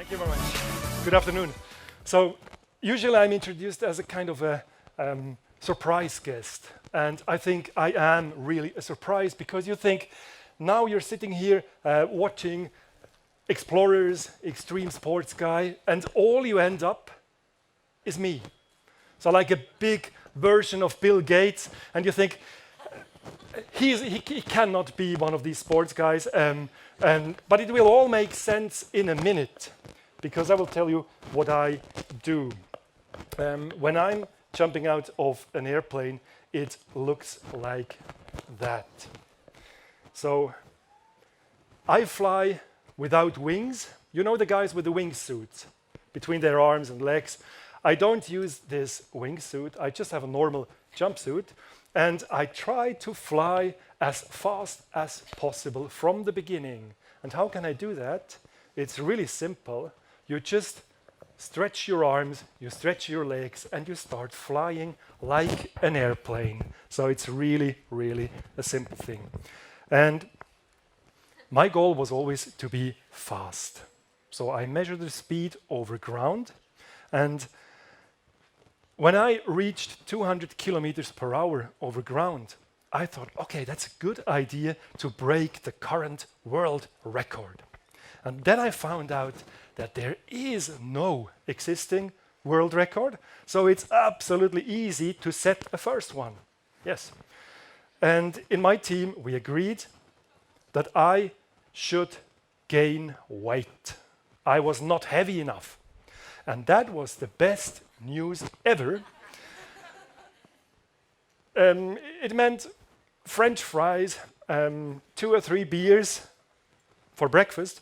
Thank you very much. Good afternoon. So usually I'm introduced as a kind of a surprise guest. And I think I am really a surprise because you think now you're sitting here watching Explorers, Extreme Sports Guy, and all you end up is me. So like a big version of Bill Gates, and you think, he cannot be one of these sports guys, but it will all make sense in a minute, because I will tell you what I do. When I'm jumping out of an airplane, it looks like that. So I fly without wings. You know the guys with the wingsuits between their arms and legs? I don't use this wingsuit. I just have a normal jumpsuit. And I try to fly as fast as possible from the beginning. And how can I do that? It's really simple. You just stretch your arms, you stretch your legs, and you start flying like an airplane. So it's really, really a simple thing. And my goal was always to be fast. So I measure the speed over ground. And when I reached 200 kilometers per hour over ground, I thought, okay, that's a good idea to break the current world record. And then I found out that there is no existing world record, so it's absolutely easy to set a first one. Yes. And in my team, we agreed that I should gain weight. I was not heavy enough. And that was the best news ever. It meant French fries, 2 or 3 beers for breakfast.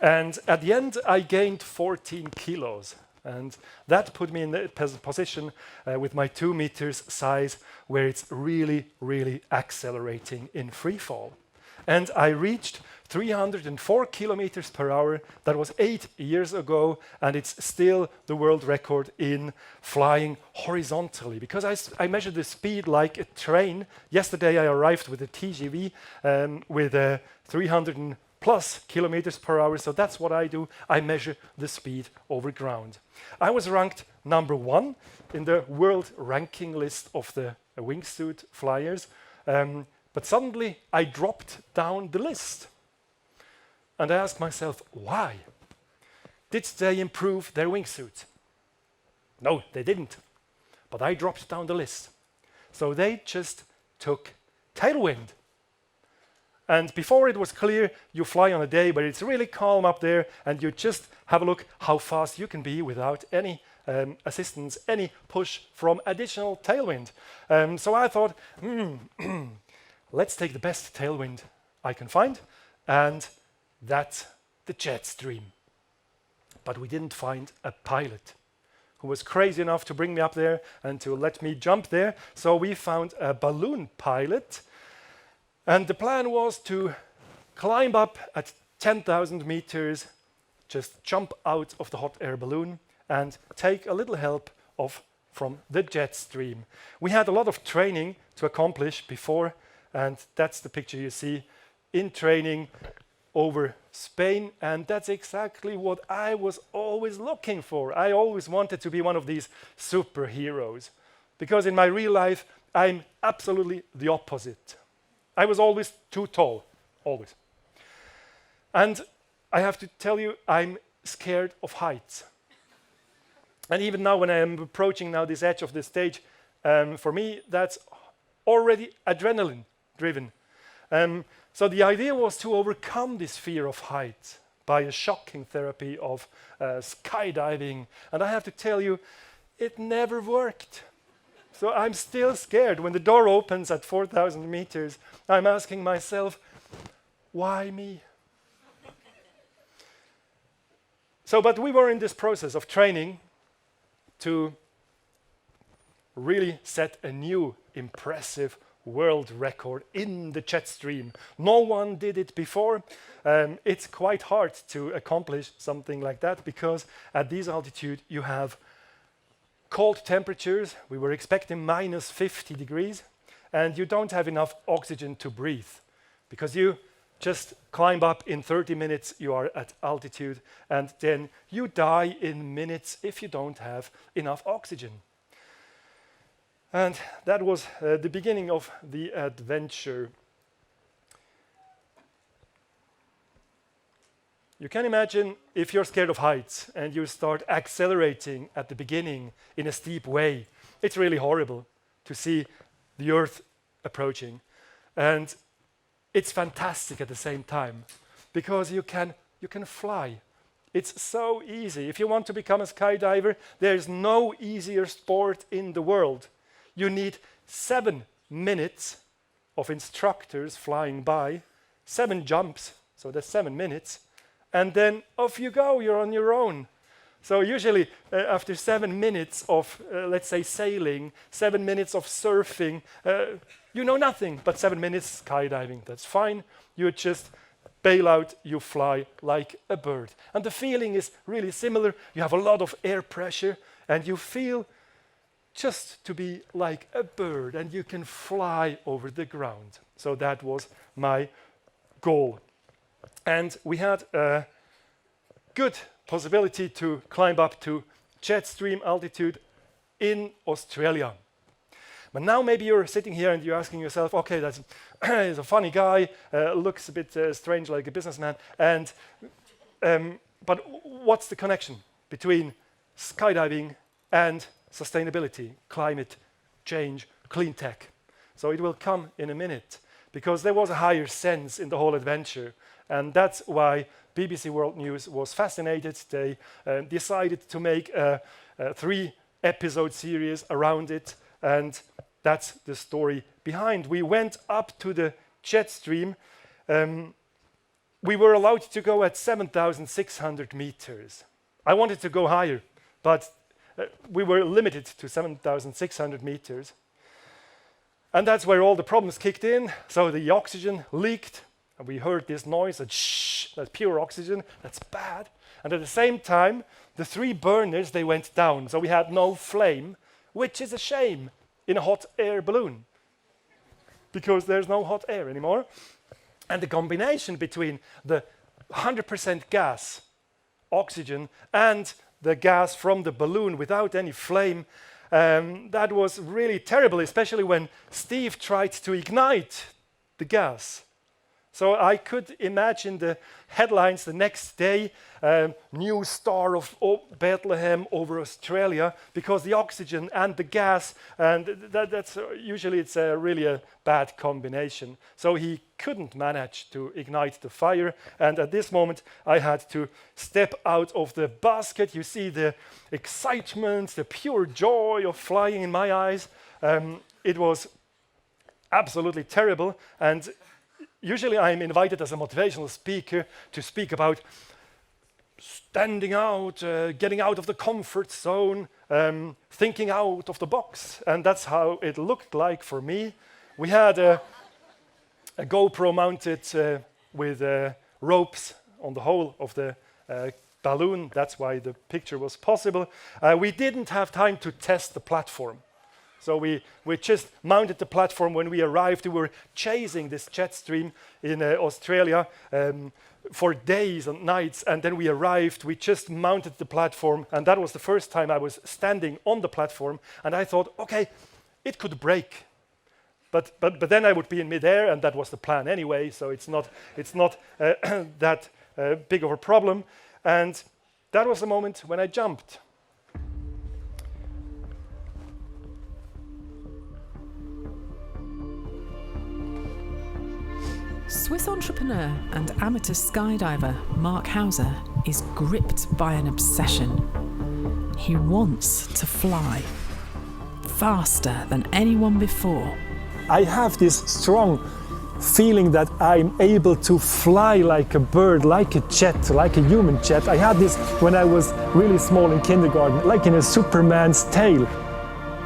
And at the end, I gained 14 kilos. And that put me in the position with my 2 meters size where it's really, really accelerating in free fall. And I reached 304 kilometers per hour. That was 8 years ago, and it's still the world record in flying horizontally. Because I measured the speed like a train. Yesterday I arrived with a TGV with 300 plus kilometers per hour, so that's what I do. I measure the speed over ground. I was ranked number 1 in the world ranking list of the wingsuit flyers. But suddenly, I dropped down the list. And I asked myself, why? Did they improve their wingsuits? No, they didn't. But I dropped down the list. So they just took tailwind. And before it was clear, you fly on a day where it's really calm up there, and you just have a look how fast you can be without any assistance, any push from additional tailwind. So I thought, let's take the best tailwind I can find, and that's the jet stream. But we didn't find a pilot who was crazy enough to bring me up there and to let me jump there. So we found a balloon pilot, and the plan was to climb up at 10,000 meters, just jump out of the hot air balloon and take a little help from the jet stream. We had a lot of training to accomplish before. And that's the picture you see in training over Spain. And that's exactly what I was always looking for. I always wanted to be one of these superheroes. Because in my real life, I'm absolutely the opposite. I was always too tall, always. And I have to tell you, I'm scared of heights. And even now, when I am approaching now this edge of the stage, for me, that's already adrenaline driven. So the idea was to overcome this fear of heights by a shocking therapy of skydiving. And I have to tell you, it never worked. So I'm still scared. When the door opens at 4,000 meters, I'm asking myself, why me? But we were in this process of training to really set a new impressive world record in the jet stream. No one did it before. It's quite hard to accomplish something like that because at this altitude you have cold temperatures. We were expecting minus 50 degrees, and you don't have enough oxygen to breathe because you just climb up in 30 minutes, you are at altitude, and then you die in minutes if you don't have enough oxygen. And that was the beginning of the adventure. You can imagine if you're scared of heights and you start accelerating at the beginning in a steep way. It's really horrible to see the Earth approaching. And it's fantastic at the same time because you can fly. It's so easy. If you want to become a skydiver, there's no easier sport in the world. You need 7 minutes of instructors flying by, 7 jumps, so that's 7 minutes, and then off you go, you're on your own. So usually after 7 minutes of, let's say, sailing, 7 minutes of surfing, you know nothing, but 7 minutes skydiving, that's fine. You just bail out, you fly like a bird. And the feeling is really similar. You have a lot of air pressure, and you feel just to be like a bird, and you can fly over the ground. So that was my goal. And we had a good possibility to climb up to jet stream altitude in Australia. But now maybe you're sitting here and you're asking yourself, okay, that's he's a funny guy, looks a bit strange like a businessman, and but what's the connection between skydiving and sustainability, climate change, clean tech? So it will come in a minute, because there was a higher sense in the whole adventure, and that's why BBC World News was fascinated. They decided to make a 3-episode series around it, and that's the story behind. We went up to the jet stream. We were allowed to go at 7,600 meters. I wanted to go higher, but we were limited to 7,600 meters. And that's where all the problems kicked in. So the oxygen leaked, and we heard this noise, that's pure oxygen, that's bad. And at the same time, the 3 burners, they went down. So we had no flame, which is a shame in a hot air balloon, because there's no hot air anymore. And the combination between the 100% gas, oxygen, and the gas from the balloon without any flame, that was really terrible, especially when Steve tried to ignite the gas. So I could imagine the headlines the next day, new star of Bethlehem over Australia, because the oxygen and the gas, and that's usually it's really a bad combination. So he couldn't manage to ignite the fire, and at this moment I had to step out of the basket. You see the excitement, the pure joy of flying in my eyes. It was absolutely terrible, and usually I'm invited as a motivational speaker to speak about standing out, getting out of the comfort zone, thinking out of the box, and that's how it looked like for me. We had a GoPro mounted with ropes on the whole of the balloon. That's why the picture was possible. We didn't have time to test the platform. So we just mounted the platform when we arrived. We were chasing this jet stream in Australia for days and nights, and then we arrived. We just mounted the platform, and that was the first time I was standing on the platform, and I thought, okay, it could break. But then I would be in midair, and that was the plan anyway, so it's not that big of a problem. And that was the moment when I jumped. Swiss entrepreneur and amateur skydiver Marc Hauser is gripped by an obsession. He wants to fly faster than anyone before. I have this strong feeling that I'm able to fly like a bird, like a jet, like a human jet. I had this when I was really small in kindergarten, like in a Superman's tail.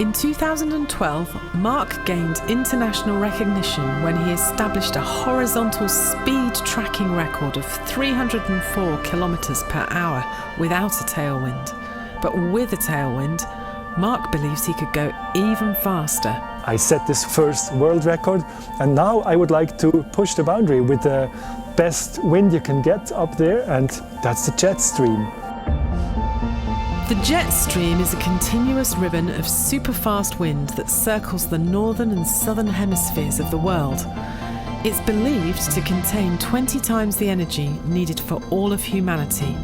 In 2012, Marc gained international recognition when he established a horizontal speed tracking record of 304 kilometers per hour without a tailwind. But with a tailwind, Marc believes he could go even faster. I set this first world record, and now I would like to push the boundary with best wind you can get up there, and that's the jet stream. The jet stream is a continuous ribbon of superfast wind that circles the northern and southern hemispheres of the world. It's believed to contain 20 times the energy needed for all of humanity.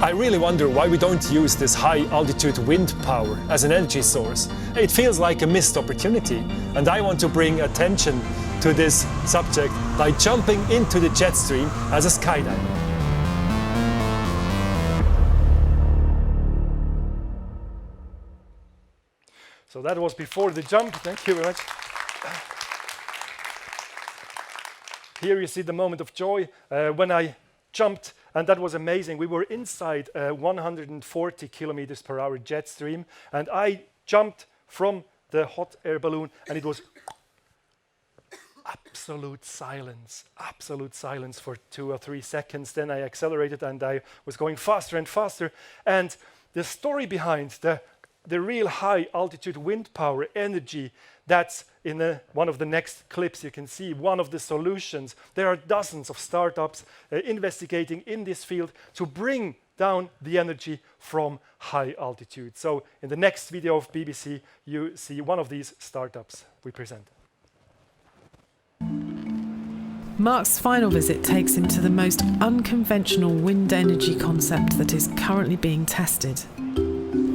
I really wonder why we don't use this high-altitude wind power as an energy source. It feels like a missed opportunity, and I want to bring attention to this subject by jumping into the jet stream as a skydiver. So that was before the jump. Thank you very much. Here you see the moment of joy when I jumped, and that was amazing. We were inside a 140 kilometers per hour jet stream, and I jumped from the hot air balloon, and it was absolute silence for 2 or 3 seconds. Then I accelerated and I was going faster and faster. And the story behind the real high altitude wind power energy, that's in one of the next clips you can see, one of the solutions. There are dozens of startups investigating in this field to bring down the energy from high altitude. So in the next video of BBC, you see one of these startups we present. Marc's final visit takes him to the most unconventional wind energy concept that is currently being tested.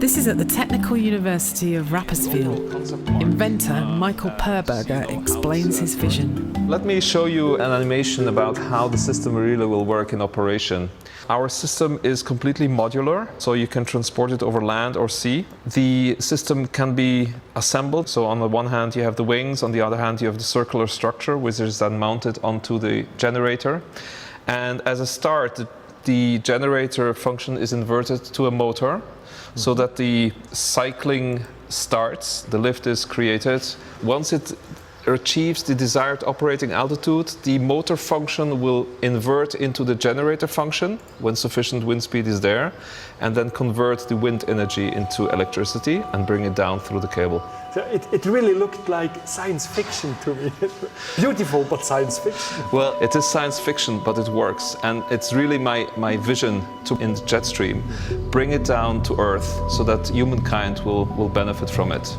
This is at the Technical University of Rapperswil. Inventor Michael Perberger explains his vision. Let me show you an animation about how the system really will work in operation. Our system is completely modular, so you can transport it over land or sea. The system can be assembled, so on the one hand you have the wings, on the other hand you have the circular structure, which is then mounted onto the generator. And as a start, the generator function is inverted to a motor, so that the cycling starts, the lift is created. Once it achieves the desired operating altitude, the motor function will invert into the generator function when sufficient wind speed is there, and then convert the wind energy into electricity and bring it down through the cable. So it really looked like science fiction to me. Beautiful, but science fiction. Well, it is science fiction, but it works. And it's really my vision in the jet stream, bring it down to Earth so that humankind will benefit from it.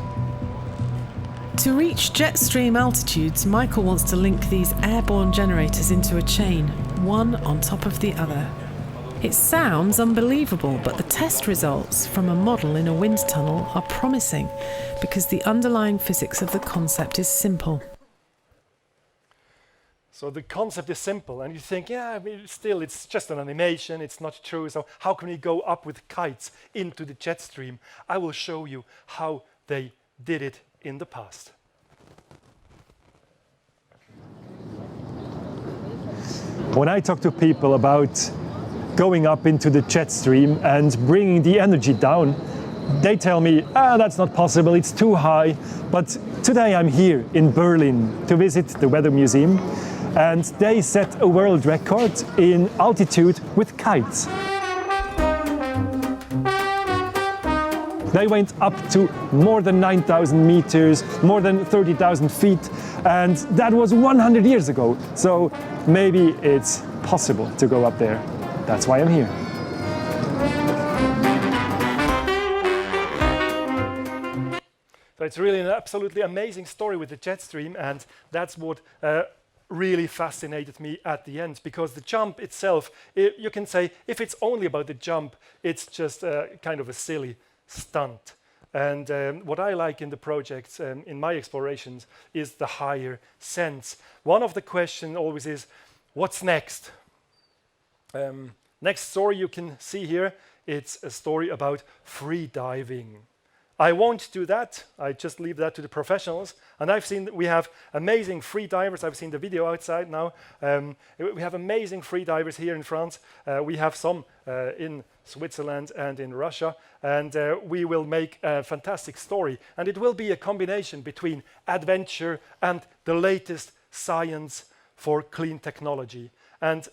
To reach jet stream altitudes, Michael wants to link these airborne generators into a chain, one on top of the other. It sounds unbelievable, but the test results from a model in a wind tunnel are promising because the underlying physics of the concept is simple. So the concept is simple, and you think, yeah, I mean, still, it's just an animation, it's not true, so how can we go up with kites into the jet stream? I will show you how they did it in the past. When I talk to people about going up into the jet stream and bringing the energy down, they tell me, that's not possible, it's too high. But today I'm here in Berlin to visit the Weather Museum, and they set a world record in altitude with kites. They went up to more than 9,000 meters, more than 30,000 feet, and that was 100 years ago. So maybe it's possible to go up there. That's why I'm here. So it's really an absolutely amazing story with the jet stream, and that's what really fascinated me at the end, because the jump itself, you can say, if it's only about the jump, it's just kind of a silly stunt. And what I like in the projects, in my explorations, is the higher sense. One of the questions always is, what's next? Next story you can see here, it's a story about free diving. I won't do that, I just leave that to the professionals. And I've seen that we have amazing free divers. I've seen the video outside now. We have amazing free divers here in France. We have some in Switzerland and in Russia. And we will make a fantastic story. And it will be a combination between adventure and the latest science for clean technology. And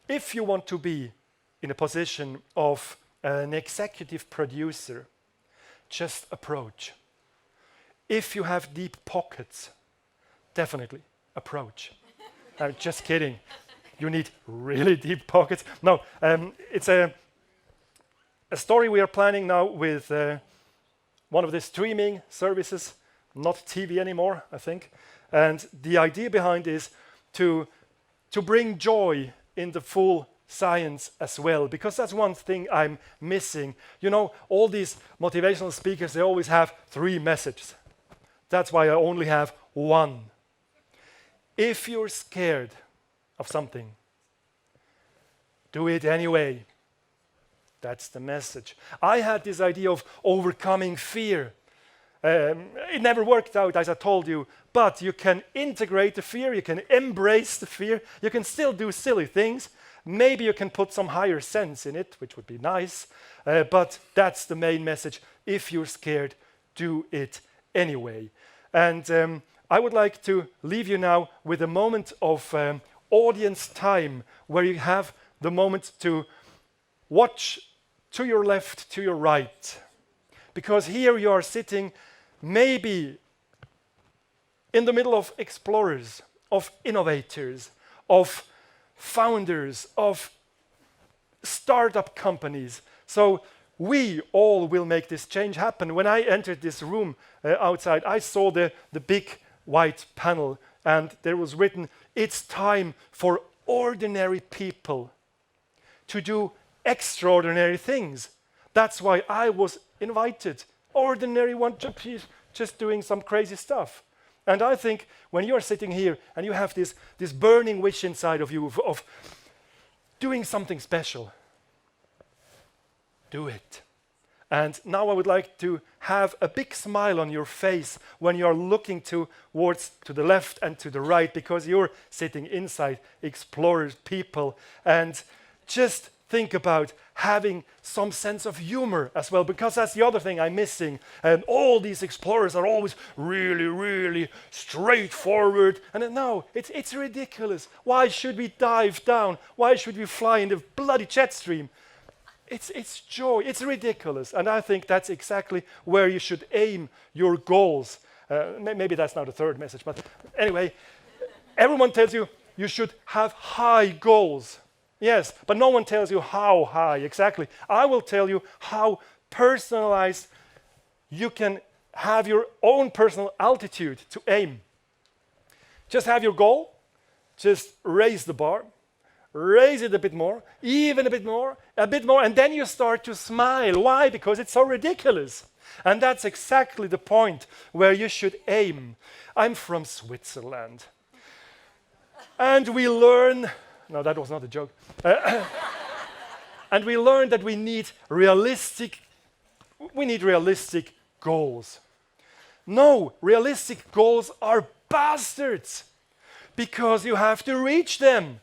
if you want to be in a position of an executive producer, just approach. If you have deep pockets, definitely approach. I'm just kidding. You need really deep pockets. No, it's a story we are planning now with one of the streaming services, not TV anymore, I think. And the idea behind is to bring joy in the full science as well, because that's one thing I'm missing. You know, all these motivational speakers, they always have 3 messages. That's why I only have 1. If you're scared of something, do it anyway. That's the message. I had this idea of overcoming fear. It never worked out, as I told you, but you can integrate the fear, you can embrace the fear, you can still do silly things. Maybe you can put some higher sense in it, which would be nice, but that's the main message. If you're scared, do it anyway. And I would like to leave you now with a moment of audience time, where you have the moment to watch to your left, to your right. Because here you are sitting maybe in the middle of explorers, of innovators, of founders, of startup companies. So we all will make this change happen. When I entered this room outside, I saw the big white panel, and there was written, "It's time for ordinary people to do extraordinary things." That's why I was invited. Ordinary one, just doing some crazy stuff. And I think when you're sitting here and you have this burning wish inside of you of doing something special, do it. And now I would like to have a big smile on your face when you're looking towards to the left and to the right, because you're sitting inside explorers, people, and just think about having some sense of humor as well, because that's the other thing I'm missing. And all these explorers are always really, really straightforward. And no, it's ridiculous. Why should we dive down? Why should we fly in the bloody jet stream? It's joy. It's ridiculous. And I think that's exactly where you should aim your goals. Maybe that's now the 3rd message, but anyway, everyone tells you you should have high goals. Yes, but no one tells you how high exactly. I will tell you how personalized you can have your own personal altitude to aim. Just have your goal, just raise the bar, raise it a bit more, even a bit more, and then you start to smile. Why? Because it's so ridiculous. And that's exactly the point where you should aim. I'm from Switzerland. And we learn, no, that was not a joke. And we learn that we need realistic goals. No, realistic goals are bastards, because you have to reach them.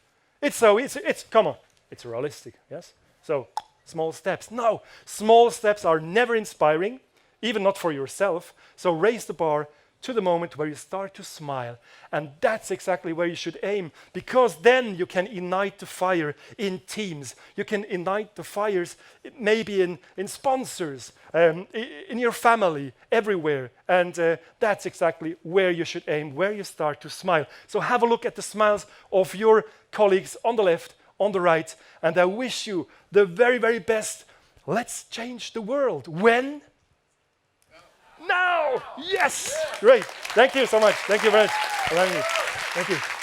Come on, it's realistic, yes? So, small steps. No, small steps are never inspiring, even not for yourself. So raise the bar to the moment where you start to smile. And that's exactly where you should aim, because then you can ignite the fire in teams. You can ignite the fires maybe in sponsors, in your family, everywhere. And that's exactly where you should aim, where you start to smile. So have a look at the smiles of your colleagues on the left, on the right, and I wish you the very, very best. Let's change the world. When? Now! Yes! Great. Thank you so much. Thank you very much for having me. Thank you.